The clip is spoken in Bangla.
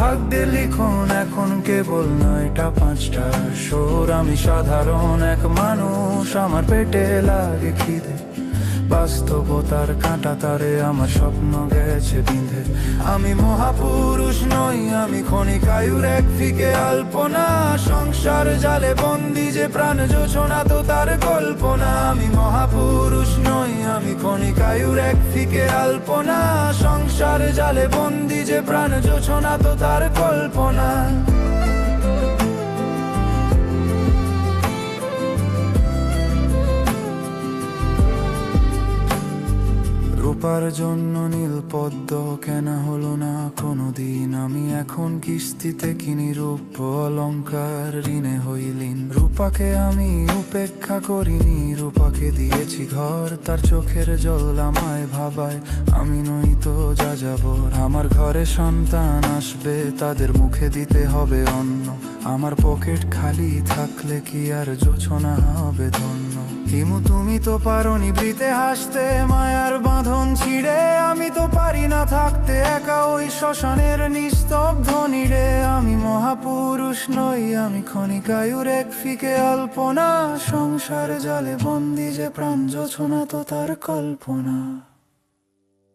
ভাগ্যে লিখন এখন কেবল 9টা 5টার সুর। আমি সাধারণ এক মানুষ, আমার পেটে লাগে খিদে, বাস্তবতার কাঁটা তারে আমার স্বপ্ন গেছে বিঁধে। আমি মহাপুরুষ নই, আমি ক্ষণিকায়ুর এক ফিকে আলপনা, সংসার জালে বন্দি যে প্রাণ যোছনা তো তার কল্পনা। আমি মহাপুরুষ নই, আমি ক্ষণিকায়ুর এক ফিকে আলপনা, সংসার জালে বন্দি যে প্রাণ যোছনা তো তার কল্পনা। রূপার জন্য নীল পদ্ম কেনা হলো না কোনোদিন। আমি এখন কিস্তিতে কিনি রূপ অলংকার, ঋণে হইলিন। রূপাকে আমি উপেক্ষা করিনি, রূপাকে দিয়েছি ঘর। তার চোখের জল আমায় ভাবায়, আমি নই তো যাযাবর। আমার ঘরে সন্তান আসবে, তাদের মুখে দিতে হবে অন্ন। আমার পকেট খালি থাকলে কি আর জোছনা হবে ধন্য? হিমু তুমি তো পারো নিভৃতে হাসতে, মায়ার বাঁধন ছিঁড়ে। আমি তো পারি না থাকতে একা ওই শ্মশানের নিস্তব্ধ নীড়ে। আমি মহাপুরুষ নই, আমি ক্ষণিকায়ুর এক ফিকে আলপনা, সংসার জালে বন্দি যে প্রাণ যোছনা তো তার কল্পনা।